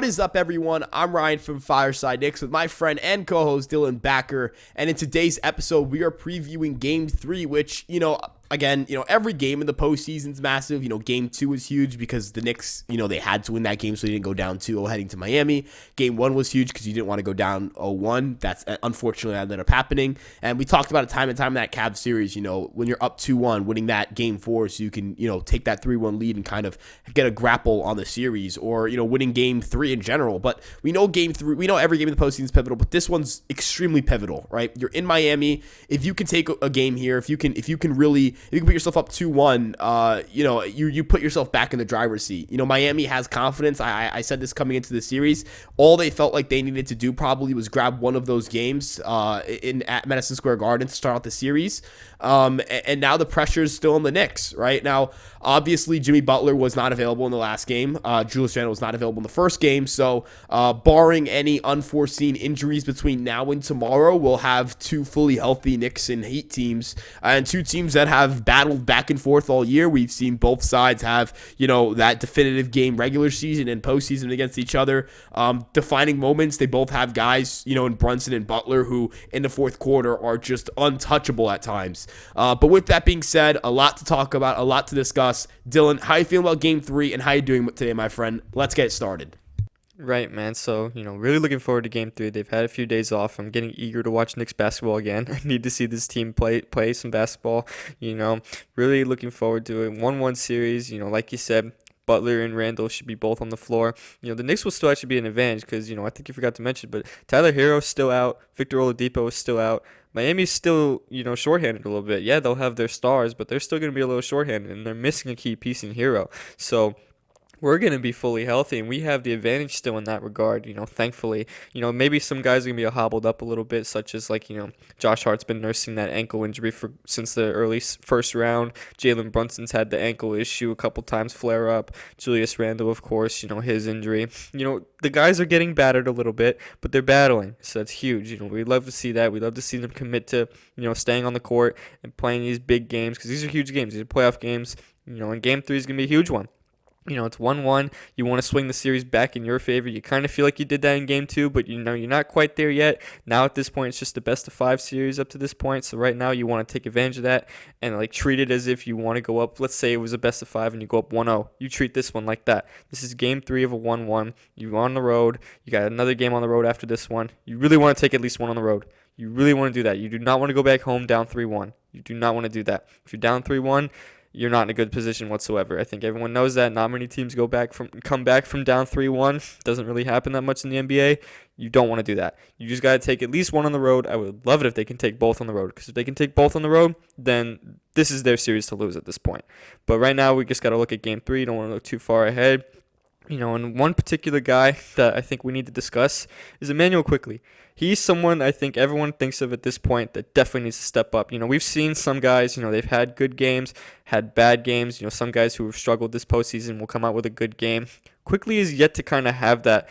is up, everyone? I'm Ryan from Fireside Knicks with my friend and co-host Dylan Backer, and in today's episode, we are previewing Game 3, which, again, every game in the postseason is massive. Game 2 was huge because the Knicks, they had to win that game so they didn't go down 2-0 heading to Miami. Game 1 was huge because you didn't want to go down 0-1. That's unfortunately that ended up happening. And we talked about it time and time in that Cavs series, when you're up 2-1, winning that Game 4 so you can, take that 3-1 lead and kind of get a grapple on the series, or, winning Game 3 in general. But we know Game 3, we know every game in the postseason is pivotal, but this one's extremely pivotal, right? You're in Miami. If you can take a game here, if you can put yourself up 2-1, you put yourself back in the driver's seat. Miami has confidence. I said this coming into the series. All they felt like they needed to do probably was grab one of those games at Madison Square Garden to start out the series. And now the pressure is still on the Knicks, right? Now, obviously, Jimmy Butler was not available in the last game. Julius Randle was not available in the first game. So, barring any unforeseen injuries between now and tomorrow, we'll have two fully healthy Knicks and Heat teams, and two teams that have battled back and forth all year. We've seen both sides have, that definitive game regular season and postseason against each other. Defining moments, they both have guys, in Brunson and Butler who in the fourth quarter are just untouchable at times. But with that being said, a lot to talk about, a lot to discuss. Dylan, how you feeling about Game 3 and how you doing today, my friend? Let's get started. Right, man. So, really looking forward to Game 3. They've had a few days off. I'm getting eager to watch Knicks basketball again. I need to see this team play some basketball. Really looking forward to it. 1-1 series, like you said. Butler and Randall should be both on the floor. The Knicks will still actually be an advantage because, I think you forgot to mention, but Tyler Herro's still out. Victor Oladipo is still out. Miami's still, shorthanded a little bit. Yeah, they'll have their stars, but they're still going to be a little shorthanded, and they're missing a key piece in Hero. So we're going to be fully healthy, and we have the advantage still in that regard, thankfully. Maybe some guys are going to be hobbled up a little bit, such as, Josh Hart's been nursing that ankle injury since the early first round. Jalen Brunson's had the ankle issue a couple times flare up. Julius Randle, of course, his injury. The guys are getting battered a little bit, but they're battling, so that's huge. We love to see that. We love to see them commit to, staying on the court and playing these big games, because these are huge games. These are playoff games, and Game 3 is going to be a huge one. It's 1-1. You want to swing the series back in your favor. You kind of feel like you did that in Game 2, but you're not quite there yet. Now at this point, it's just the best of 5 series up to this point. So right now, you want to take advantage of that and treat it as if you want to go up. Let's say it was a best of 5 and you go up 1-0. You treat this one like that. This is Game 3 of a 1-1. You're on the road. You got another game on the road after this one. You really want to take at least one on the road. You really want to do that. You do not want to go back home down 3-1. You do not want to do that. If you're down 3-1, you're not in a good position whatsoever. I think everyone knows that. Not many teams come back from down 3-1. Doesn't really happen that much in the NBA. You don't want to do that. You just got to take at least one on the road. I would love it if they can take both on the road, because if they can take both on the road, then this is their series to lose at this point. But right now, we just got to look at Game 3. You don't want to look too far ahead. And one particular guy that I think we need to discuss is Emmanuel Quickley. He's someone I think everyone thinks of at this point that definitely needs to step up. We've seen some guys, they've had good games, had bad games. Some guys who have struggled this postseason will come out with a good game. Quickley is yet to kind of have that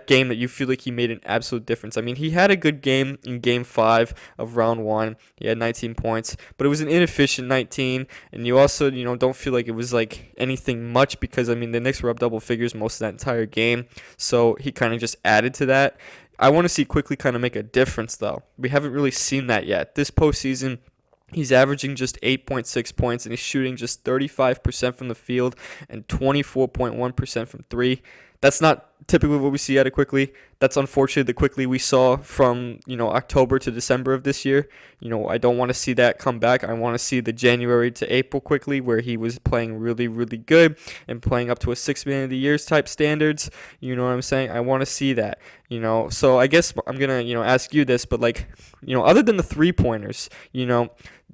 game that you feel like he made an absolute difference. I mean, he had a good game in Game 5 of Round 1. He had 19 points, but it was an inefficient 19, and you also, don't feel like it was anything much because, the Knicks were up double figures most of that entire game, so he kind of just added to that. I want to see Quickley kind of make a difference, though. We haven't really seen that yet. This postseason, he's averaging just 8.6 points, and he's shooting just 35% from the field and 24.1% from 3. That's not typically what we see out of Quickley. That's unfortunately the Quickley we saw from, October to December of this year. I don't want to see that come back. I want to see the January to April Quickley where he was playing really, really good and playing up to a 6 man of the years type standards. You know what I'm saying? I want to see that, So I guess I'm going to, ask you this, but other than the 3-pointers,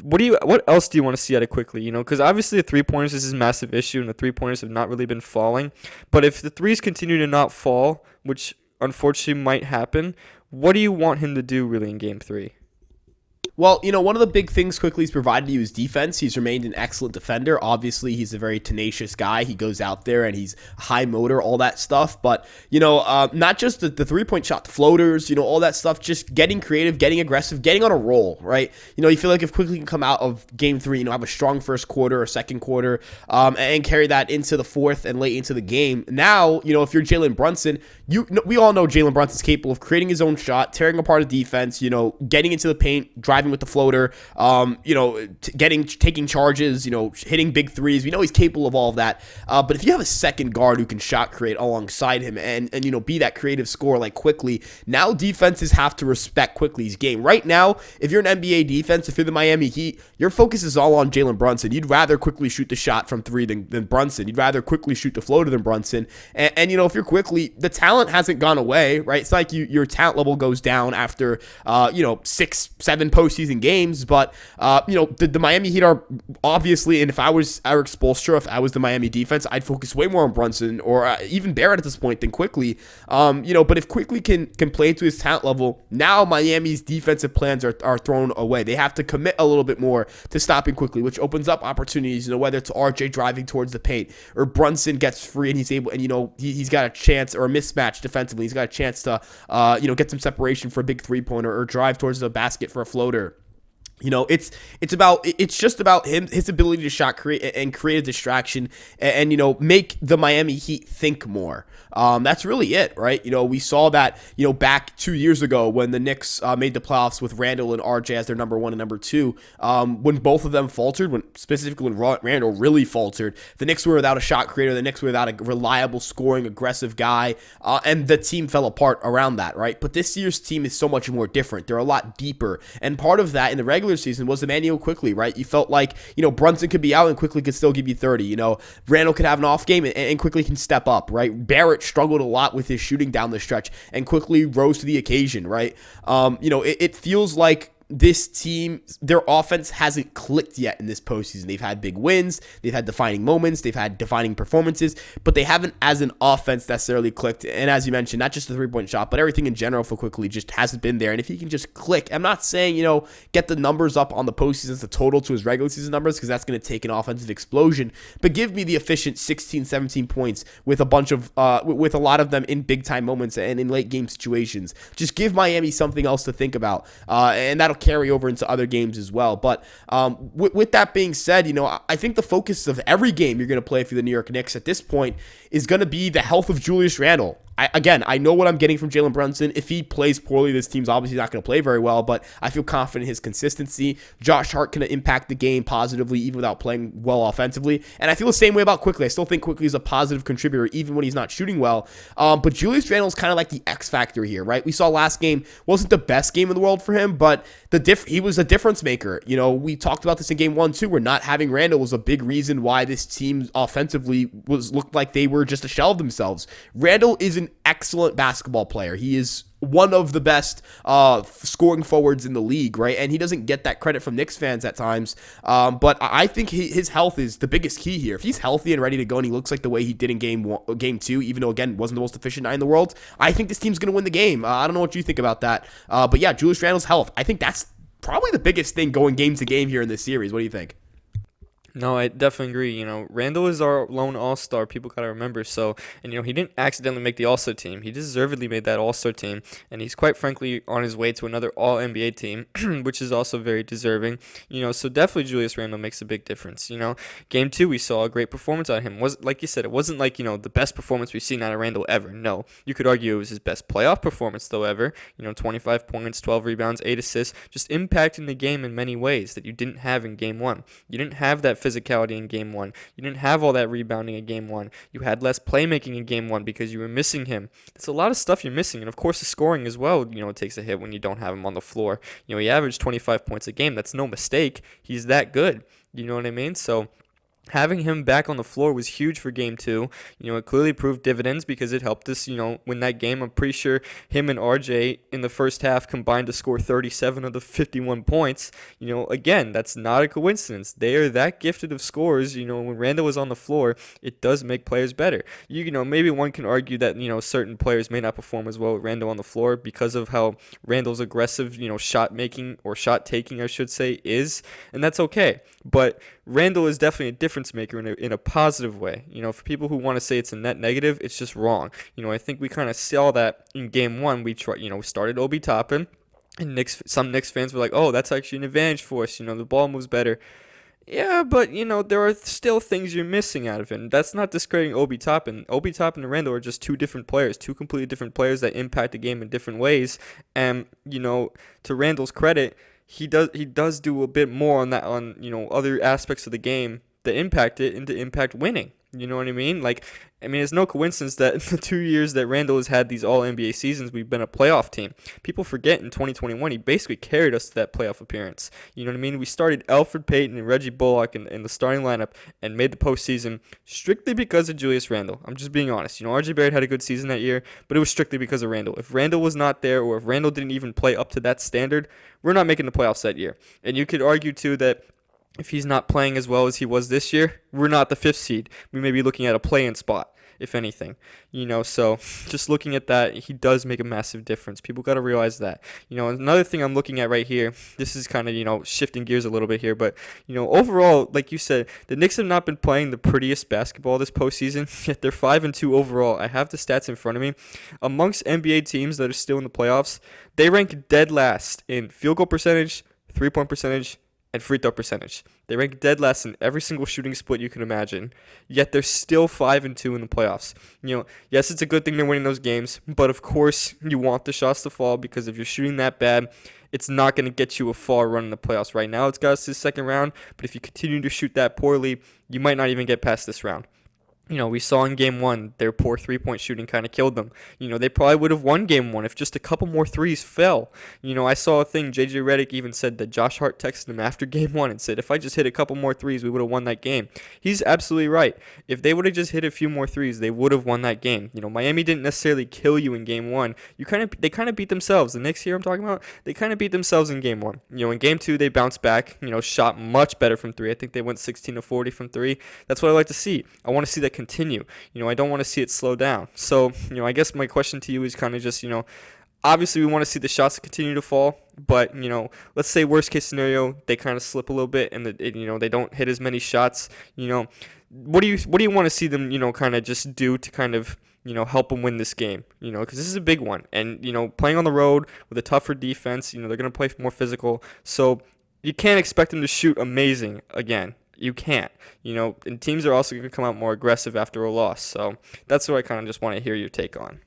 what else do you want to see out of Quickley? Because obviously the 3-pointers is a massive issue, and the 3-pointers have not really been falling. But if the threes continue to not fall, which unfortunately might happen, what do you want him to do really in Game 3? Well, one of the big things quickly's provided you is defense. He's remained an excellent defender. Obviously, he's a very tenacious guy. He goes out there and he's high motor, all that stuff. But, not just the three-point shot, the floaters, all that stuff, just getting creative, getting aggressive, getting on a roll, right? You feel like if quickly can come out of game three, have a strong first quarter or second quarter, and carry that into the fourth and late into the game. Now, if you're Jalen Brunson, we all know Jalen Brunson's capable of creating his own shot, tearing apart a defense, getting into the paint, driving with the floater, taking charges, hitting big threes. We know he's capable of all of that. But if you have a second guard who can shot create alongside him and be that creative scorer like Quickly, now defenses have to respect Quickly's game. Right now, if you're an NBA defense, if you're the Miami Heat, your focus is all on Jalen Brunson. You'd rather Quickly shoot the shot from three than Brunson. You'd rather Quickly shoot the floater than Brunson. And if you're Quickly, the talent hasn't gone away, right? It's like your talent level goes down after 6-7 postseason games, but the Miami Heat are obviously, and if I was Eric Spoelstra, if I was the Miami defense, I'd focus way more on Brunson or even Barrett at this point than Quickly. But if Quickly can play to his talent level, now Miami's defensive plans are thrown away. They have to commit a little bit more to stopping Quickly, which opens up opportunities. Whether it's RJ driving towards the paint or Brunson gets free and he's able, and he's got a chance or a mismatch defensively. He's got a chance to get some separation for a big 3-pointer or drive towards the basket for a floater. It's just about his ability to shot create a distraction and make the Miami Heat think more. That's really it, right? We saw that, back 2 years ago when the Knicks made the playoffs with Randall and RJ as their number one and number two. When both of them faltered, specifically when Randall really faltered, the Knicks were without a shot creator, the Knicks were without a reliable scoring, aggressive guy, and the team fell apart around that, right? But this year's team is so much more different. They're a lot deeper, and part of that in the regular season was Emmanuel Quickly, right? You felt like, Brunson could be out and Quickly could still give you 30. Randall could have an off game and Quickly can step up, right? Barrett struggled a lot with his shooting down the stretch and Quickly rose to the occasion, right? It feels like this team, their offense hasn't clicked yet in this postseason. They've had big wins, they've had defining moments, they've had defining performances, but they haven't as an offense necessarily clicked. And as you mentioned, not just the three-point shot, but everything in general for Quickly just hasn't been there. And if he can just click, I'm not saying, get the numbers up on the postseason, the total to his regular season numbers, because that's going to take an offensive explosion, but give me the efficient 16, 17 points with a bunch of, with a lot of them in big-time moments and in late-game situations. Just give Miami something else to think about, and that'll carry over into other games as well. But with that being said, I think the focus of every game you're going to play for the New York Knicks at this point is going to be the health of Julius Randle. I know what I'm getting from Jalen Brunson. If he plays poorly, this team's obviously not going to play very well, but I feel confident in his consistency. Josh Hart can impact the game positively even without playing well offensively. And I feel the same way about Quickly. I still think Quickly is a positive contributor even when he's not shooting well. But Julius Randle's kind of like the X factor here, right? We saw last game wasn't the best game in the world for him, but he was a difference maker. We talked about this in game 1 too, where not having Randle was a big reason why this team offensively looked like they were just a shell of themselves. Randle is an excellent basketball player. He is one of the best scoring forwards in the league, right? And he doesn't get that credit from Knicks fans at times. But I think his health is the biggest key here. If he's healthy and ready to go and he looks like the way he did in game 2, even though, again, wasn't the most efficient guy in the world, I think this team's going to win the game. I don't know what you think about that. But yeah, Julius Randle's health, I think that's probably the biggest thing going game to game here in this series. What do you think? No, I definitely agree. Randall is our lone all-star. People got to remember. So, and, he didn't accidentally make the all-star team. He deservedly made that all-star team. And he's quite frankly on his way to another all-NBA team, which is also very deserving. So definitely Julius Randle makes a big difference. Game 2, we saw a great performance out of him. Like you said, it wasn't like, the best performance we've seen out of Randle ever. No. You could argue it was his best playoff performance, though, ever. 25 points, 12 rebounds, 8 assists, just impacting the game in many ways that you didn't have in Game 1. You didn't have that physicality in Game 1. You didn't have all that rebounding in Game 1. You had less playmaking in Game 1 because you were missing him. It's a lot of stuff you're missing. And, of course, the scoring as well, it takes a hit when you don't have him on the floor. He averaged 25 points a game. That's no mistake. He's that good. You know what I mean? So Having him back on the floor was huge for game two. It clearly proved dividends because it helped us, win that game. I'm pretty sure him and RJ in the first half combined to score 37 of the 51 points. Again, that's not a coincidence. They are that gifted of scorers. When Randall is on the floor, it does make players better. Maybe one can argue that, certain players may not perform as well with Randall on the floor because of how Randall's aggressive, shot making or shot taking, I should say, is, and that's okay. But Randall is definitely a difference maker in a positive way. For people who want to say it's a net negative, it's just wrong. I think we kind of saw that in game one. We started Obi Toppin, and some Knicks fans were like, oh, that's actually an advantage for us. The ball moves better. Yeah, but, there are still things you're missing out of it. And that's not discrediting Obi Toppin. Obi Toppin and Randall are just two different players, two completely different players that impact the game in different ways. And, to Randall's credit, he does do a bit more on other aspects of the game that impact it and to impact winning. You know what I mean? It's no coincidence that the 2 years that Randall has had these all-NBA seasons, we've been a playoff team. People forget in 2021, he basically carried us to that playoff appearance. You know what I mean? We started Alfred Payton and Reggie Bullock in the starting lineup and made the postseason strictly because of Julius Randle. I'm just being honest. RJ Barrett had a good season that year, but it was strictly because of Randall. If Randall was not there, or if Randall didn't even play up to that standard, we're not making the playoffs that year. And you could argue, too, that if he's not playing as well as he was this year, we're not the 5th seed. We may be looking at a play-in spot, if anything. So just looking at that, he does make a massive difference. People got to realize that. Another thing I'm looking at right here, this is kind of, shifting gears a little bit here, but, overall, like you said, the Knicks have not been playing the prettiest basketball this postseason, yet they're 5-2 overall. I have the stats in front of me. Amongst NBA teams that are still in the playoffs, they rank dead last in field goal percentage, three-point percentage, and free throw percentage. They rank dead last in every single shooting split you can imagine, yet they're still 5-2 in the playoffs. Yes, it's a good thing they're winning those games, but of course you want the shots to fall, because if you're shooting that bad, it's not going to get you a far run in the playoffs. Right now it's got us to the second round, but if you continue to shoot that poorly, you might not even get past this round. We saw in game one, their poor three-point shooting kind of killed them. They probably would have won game one if just a couple more threes fell. I saw a thing, JJ Redick even said that Josh Hart texted him after game one and said, if I just hit a couple more threes, we would have won that game. He's absolutely right. If they would have just hit a few more threes, they would have won that game. Miami didn't necessarily kill you in game one. They kind of beat themselves. The Knicks here I'm talking about, they kind of beat themselves in game one. In game two, they bounced back, shot much better from three. I think they went 16-40 from three. That's what I like to see. I want to see that continue. I don't want to see it slow down. So, I guess my question to you is kind of just, obviously we want to see the shots continue to fall, but, let's say worst case scenario, they kind of slip a little bit and they don't hit as many shots. What do you want to see them, kind of just do to kind of, help them win this game, because this is a big one. And, playing on the road with a tougher defense, they're going to play more physical. So you can't expect them to shoot amazing again. You can't, and teams are also going to come out more aggressive after a loss. So that's what I kind of just want to hear your take on.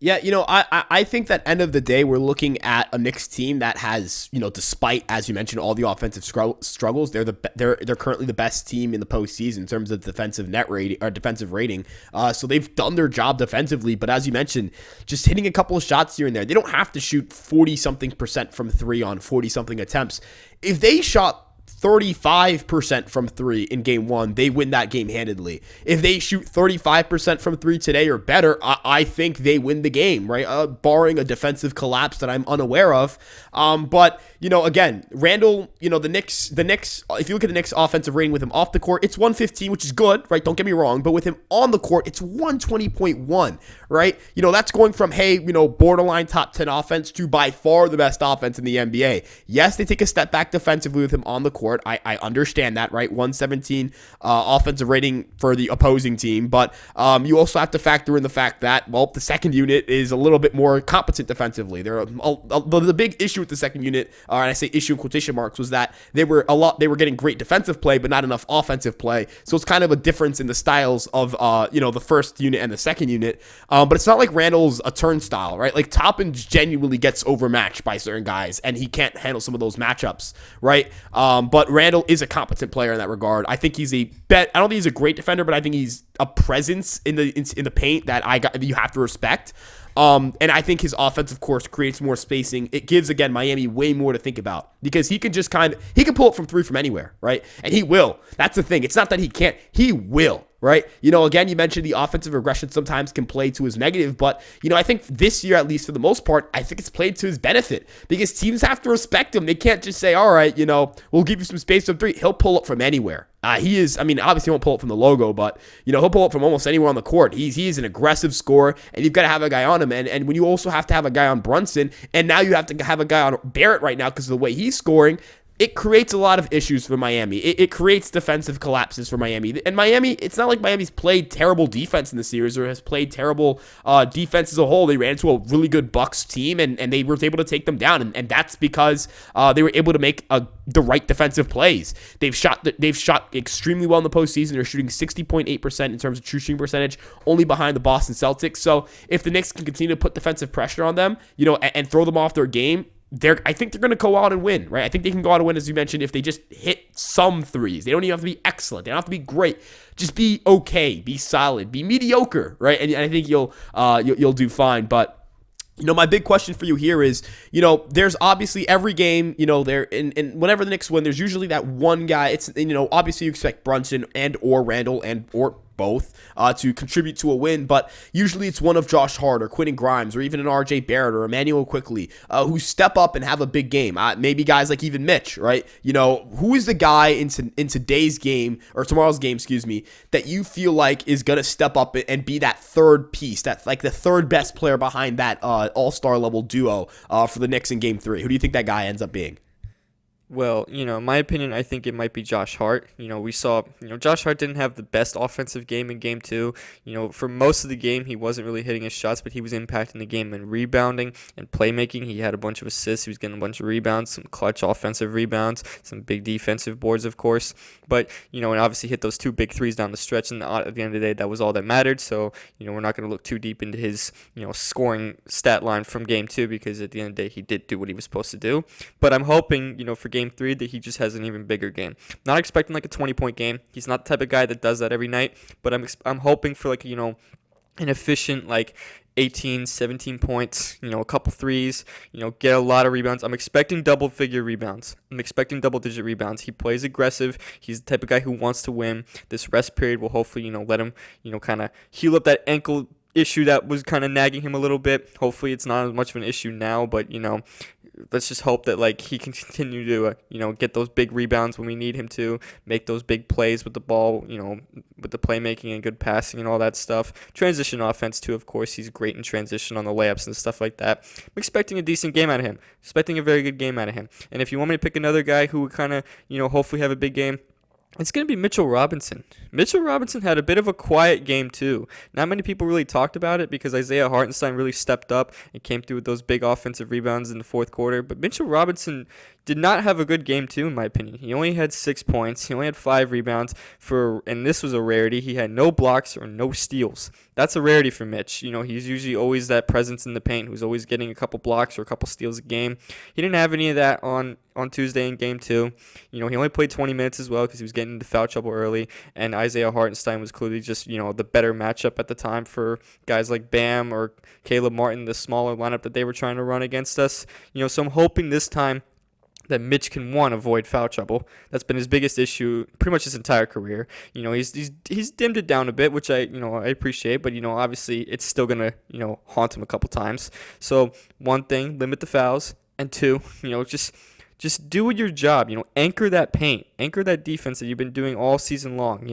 Yeah, I think that end of the day, we're looking at a Knicks team that has, despite, as you mentioned, all the offensive struggles, they're currently the best team in the postseason in terms of defensive net rating or defensive rating. So they've done their job defensively, but as you mentioned, just hitting a couple of shots here and there. They don't have to shoot 40-something% from three on 40-something attempts. If they shot 35% from three in game one, they win that game handedly. If they shoot 35% from three today or better, I think they win the game, right? Barring a defensive collapse that I'm unaware of. But, again, Randall, the Knicks, if you look at the Knicks offensive rating with him off the court, it's 115, which is good, right? Don't get me wrong. But with him on the court, it's 120.1, right? That's going from, borderline top 10 offense to by far the best offense in the NBA. Yes, they take a step back defensively with him on the court. I understand that, right? 117 offensive rating for the opposing team, but you also have to factor in the fact that, the second unit is a little bit more competent defensively. The big issue with the second unit, and I say issue in quotation marks, was that they were getting great defensive play, but not enough offensive play. So it's kind of a difference in the styles of the first unit and the second unit. But it's not like Randall's a turnstile, right? Like Toppin genuinely gets overmatched by certain guys, and he can't handle some of those matchups, right? But but Randall is a competent player in that regard. I think he's I don't think he's a great defender, but I think he's a presence in the paint that you have to respect. And I think his offense, of course, creates more spacing. It gives, again, Miami way more to think about because he can pull it from three from anywhere, right? And he will. That's the thing. It's not that he can't. He will, right? Again, you mentioned the offensive regression sometimes can play to his negative, but, I think this year, at least for the most part, I think it's played to his benefit because teams have to respect him. They can't just say, all right, we'll give you some space from three. He'll pull up from anywhere. Obviously he won't pull it from the logo, but, he'll pull it from almost anywhere on the court. He's an aggressive scorer, and you've got to have a guy on him. And when you also have to have a guy on Brunson, and now you have to have a guy on Barrett right now because of the way he's scoring, it creates a lot of issues for Miami. It creates defensive collapses for Miami. And Miami, it's not like Miami's played terrible defense in the series or has played terrible defense as a whole. They ran into a really good Bucks team, and they were able to take them down. And that's because they were able to make the right defensive plays. They've shot extremely well in the postseason. They're shooting 60.8% in terms of true shooting percentage, only behind the Boston Celtics. So if the Knicks can continue to put defensive pressure on them, and throw them off their game, I think they're going to go out and win, right? I think they can go out and win, as you mentioned, if they just hit some threes. They don't even have to be excellent. They don't have to be great. Just be okay, be solid, be mediocre, right? And I think you'll do fine. But my big question for you here is, there's obviously every game, there and whenever the Knicks win, there's usually that one guy. It's obviously you expect Brunson and or Randall and or both to contribute to a win, but usually it's one of Josh Hart or Quentin Grimes or even an RJ Barrett or Emmanuel Quickly who step up and have a big game. Maybe guys like even Mitch, right? Who is the guy in today's game or tomorrow's game, that you feel like is going to step up and be that third piece, that's like the third best player behind that all-star level duo for the Knicks in Game 3? Who do you think that guy ends up being? Well, in my opinion, I think it might be Josh Hart. We saw, Josh Hart didn't have the best offensive game in Game 2. For most of the game, he wasn't really hitting his shots, but he was impacting the game in rebounding and playmaking. He had a bunch of assists. He was getting a bunch of rebounds, some clutch offensive rebounds, some big defensive boards, of course. But, and obviously hit those two big threes down the stretch, and at the end of the day, that was all that mattered. So, we're not going to look too deep into his, scoring stat line from Game 2 because at the end of the day, he did do what he was supposed to do. But I'm hoping, for Game 3 that he just has an even bigger game. Not expecting like a 20-point game. He's not the type of guy that does that every night, but I'm hoping for like, an efficient like 18, 17 points, a couple threes, get a lot of rebounds. I'm expecting double-figure rebounds. I'm expecting double-digit rebounds. He plays aggressive. He's the type of guy who wants to win. This rest period will hopefully, let him, kind of heal up that ankle issue that was kind of nagging him a little bit. Hopefully it's not as much of an issue now, but, let's just hope that like he can continue to get those big rebounds when we need him to, make those big plays with the ball, with the playmaking and good passing and all that stuff. Transition offense too, of course. He's great in transition on the layups and stuff like that. I'm expecting a decent game out of him. Expecting a very good game out of him. And if you want me to pick another guy who would kind of, hopefully have a big game, it's going to be Mitchell Robinson. Mitchell Robinson had a bit of a quiet game, too. Not many people really talked about it because Isaiah Hartenstein really stepped up and came through with those big offensive rebounds in the fourth quarter. But Mitchell Robinson did not have a good game, too, in my opinion. He only had 6 points. He only had 5 rebounds. And this was a rarity. He had no blocks or no steals. That's a rarity for Mitch. He's usually always that presence in the paint who's always getting a couple blocks or a couple steals a game. He didn't have any of that on Tuesday in Game 2. He only played 20 minutes as well because he was getting into foul trouble early. And Isaiah Hartenstein was clearly just, the better matchup at the time for guys like Bam or Caleb Martin, the smaller lineup that they were trying to run against us. So I'm hoping this time that Mitch can, avoid foul trouble. That's been his biggest issue pretty much his entire career. He's dimmed it down a bit, which I appreciate, but, obviously it's still going to, haunt him a couple times. So one thing, limit the fouls, and two, just do your job, anchor that paint, anchor that defense that you've been doing all season long.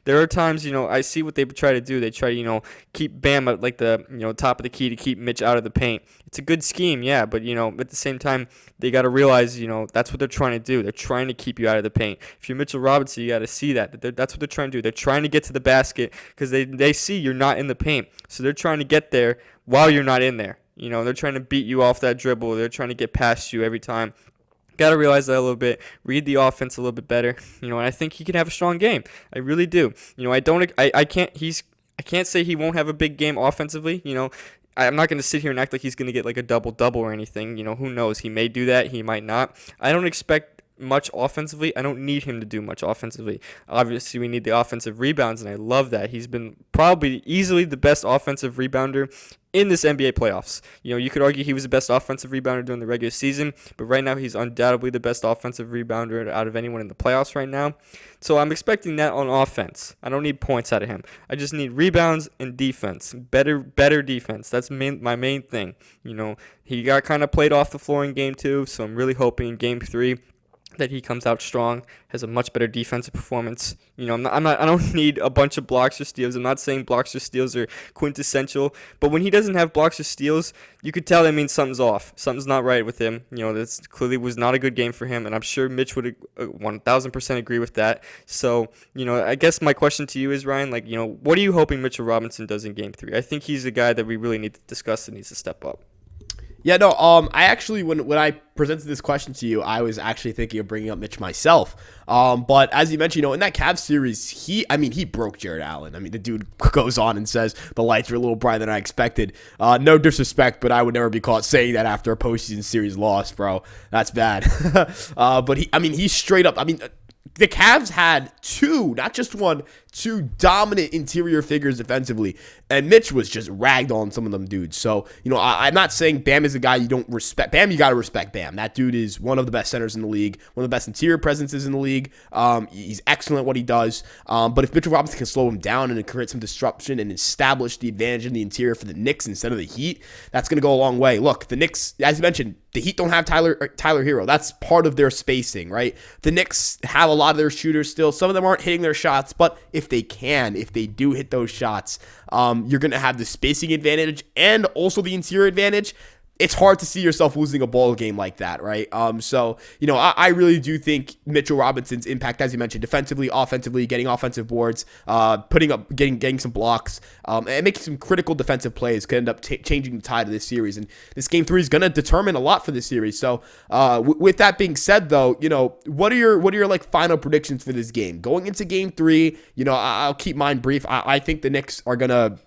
There are times, I see what they try to do. They try to, keep Bam at like the, top of the key to keep Mitch out of the paint. It's a good scheme, yeah, but, at the same time, they got to realize, that's what they're trying to do. They're trying to keep you out of the paint. If you're Mitchell Robinson, you got to see that's what they're trying to do. They're trying to get to the basket because they see you're not in the paint. So they're trying to get there while you're not in there. They're trying to beat you off that dribble. They're trying to get past you every time. Got to realize that a little bit. Read the offense a little bit better. And I think he can have a strong game. I really do. I can't say he won't have a big game offensively. I'm not going to sit here and act like he's going to get like a double-double or anything. Who knows? He may do that. He might not. I don't expect much offensively. I don't need him to do much offensively. Obviously, we need the offensive rebounds, and I love that. He's been probably easily the best offensive rebounder in this NBA playoffs. You could argue he was the best offensive rebounder during the regular season, but right now he's undoubtedly the best offensive rebounder out of anyone in the playoffs right now. So I'm expecting that on offense. I don't need points out of him. I just need rebounds and defense. Better defense. That's my main thing. He got kind of played off the floor in game 2, so I'm really hoping in game 3 that he comes out strong, has a much better defensive performance. I don't need a bunch of blocks or steals. I'm not saying blocks or steals are quintessential, but when he doesn't have blocks or steals, you could tell that means something's off. Something's not right with him. This clearly was not a good game for him, and I'm sure Mitch would 1,000% agree with that. So, I guess my question to you is, Ryan, what are you hoping Mitchell Robinson does in game 3? I think he's a guy that we really need to discuss and needs to step up. Yeah, no, I actually, when I presented this question to you, I was actually thinking of bringing up Mitch myself. But as you mentioned, in that Cavs series, he broke Jared Allen. The dude goes on and says the lights were a little brighter than I expected. No disrespect, but I would never be caught saying that after a postseason series loss, bro. That's bad. But he straight up, the Cavs had not just one, two dominant interior figures defensively, and Mitch was just ragged on some of them dudes. So, I'm not saying Bam is a guy you don't respect. Bam, you got to respect Bam. That dude is one of the best centers in the league, one of the best interior presences in the league. He's excellent at what he does. But if Mitchell Robinson can slow him down and create some disruption and establish the advantage in the interior for the Knicks instead of the Heat, that's going to go a long way. Look, the Knicks, as you mentioned, the Heat don't have Tyler Hero. That's part of their spacing, right? The Knicks have a lot of their shooters still. Some of them aren't hitting their shots, but if they do hit those shots, you're going to have the spacing advantage and also the interior advantage. It's hard to see yourself losing a ball game like that, right? So, I really do think Mitchell Robinson's impact, as you mentioned, defensively, offensively, getting offensive boards, getting some blocks, and making some critical defensive plays could end up changing the tide of this series. And this game 3 is going to determine a lot for this series. So, with that being said, though, what are your like final predictions for this game going into game 3? I'll keep mine brief. I think the Knicks are gonna.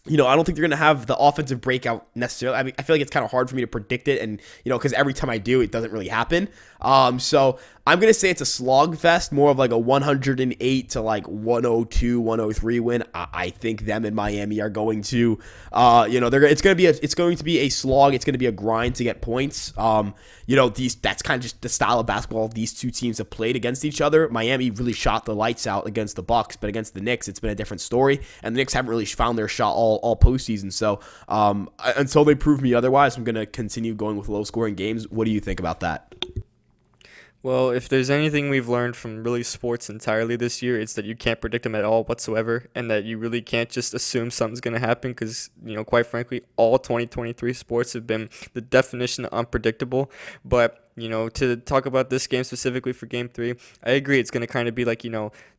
I don't think they're going to have the offensive breakout necessarily. I feel like it's kind of hard for me to predict it. And, because every time I do, it doesn't really happen. So I'm going to say it's a slog fest, more of like a 108 to like 102, 103 win. I think them and Miami are going to, it's going to be a slog. It's going to be a grind to get points. That's kind of just the style of basketball these two teams have played against each other. Miami really shot the lights out against the Bucks, but against the Knicks, it's been a different story. And the Knicks haven't really found their shot all postseason. So until they prove me otherwise, I'm going to continue going with low-scoring games. What do you think about that? Well, if there's anything we've learned from really sports entirely this year, it's that you can't predict them at all whatsoever, and that you really can't just assume something's going to happen because, quite frankly, all 2023 sports have been the definition of unpredictable. But, to talk about this game specifically for Game 3, I agree it's going to kind of be like,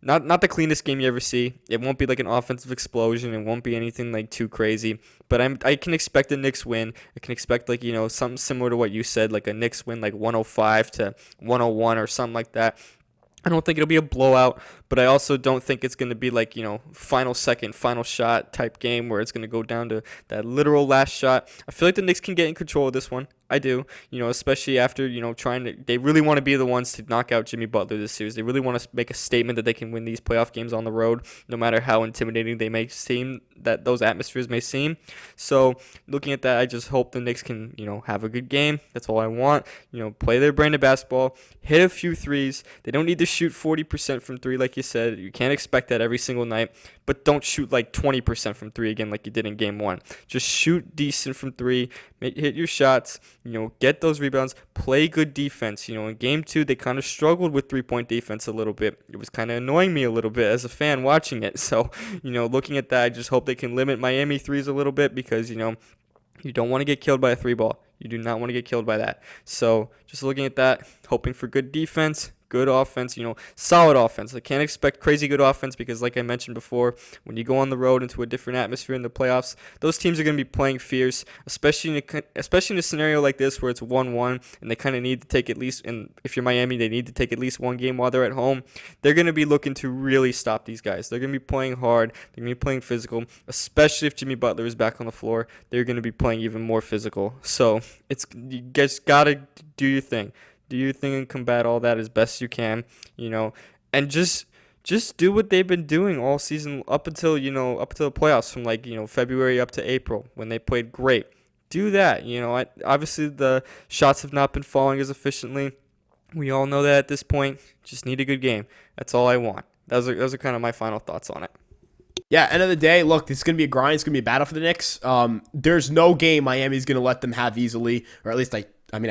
not the cleanest game you ever see. It won't be like an offensive explosion. It won't be anything like too crazy. But I can expect a Knicks win. I can expect like, something similar to what you said, like a Knicks win like 105 to 101 or something like that. I don't think it'll be a blowout, but I also don't think it's going to be like, final second, final shot type game where it's going to go down to that literal last shot. I feel like the Knicks can get in control of this one. I do, especially after, they really want to be the ones to knock out Jimmy Butler this series. They really want to make a statement that they can win these playoff games on the road, no matter how intimidating they may seem, that those atmospheres may seem. So looking at that, I just hope the Knicks can, have a good game. That's all I want. Play their brand of basketball, hit a few threes. They don't need to shoot 40% from 3 like you said. You can't expect that every single night, but don't shoot like 20% from 3 again like you did in game 1. Just shoot decent from 3, hit your shots, get those rebounds, play good defense. In game 2, they kind of struggled with 3-point defense a little bit. It was kind of annoying me a little bit as a fan watching it. So, looking at that, I just hope they can limit Miami threes a little bit because, you don't want to get killed by a 3 ball. You do not want to get killed by that. So just looking at that, hoping for good defense, good offense, solid offense. I can't expect crazy good offense because, like I mentioned before, when you go on the road into a different atmosphere in the playoffs, those teams are going to be playing fierce, especially in a scenario like this where it's 1-1 and they kind of need to take at least, and if you're Miami, they need to take at least one game while they're at home. They're going to be looking to really stop these guys. They're going to be playing hard. They're going to be playing physical, especially if Jimmy Butler is back on the floor. They're going to be playing even more physical. So you guys got to do your thing. Do your thing and combat all that as best you can, and just do what they've been doing all season up until the playoffs from February up to April when they played great. Do that. Obviously the shots have not been falling as efficiently. We all know that at this point. Just need a good game. That's all I want. Those are kind of my final thoughts on it. Yeah, end of the day, look, this is going to be a grind. It's going to be a battle for the Knicks. There's no game Miami's going to let them have easily, or at least I'd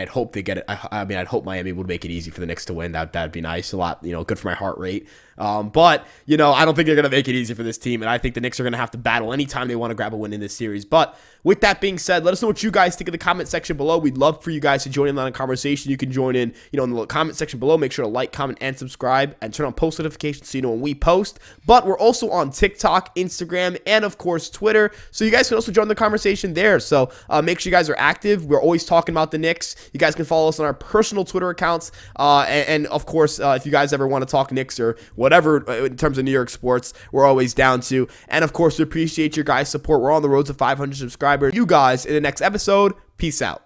hope they get it. I'd hope Miami would make it easy for the Knicks to win. That'd be nice. A lot, good for my heart rate. But I don't think they're going to make it easy for this team, and I think the Knicks are going to have to battle anytime they want to grab a win in this series. But with that being said, let us know what you guys think in the comment section below. We'd love for you guys to join in on a conversation. You can join in, in the comment section below. Make sure to like, comment, and subscribe, and turn on post notifications so you know when we post. But we're also on TikTok, Instagram, and of course Twitter, so you guys can also join the conversation there. So make sure you guys are active. We're always talking about the Knicks. You guys can follow us on our personal Twitter accounts, and of course, if you guys ever want to talk Knicks or whatever in terms of New York sports, we're always down to. And of course, we appreciate your guys' support. We're on the road to 500 subscribers. You guys in the next episode. Peace out.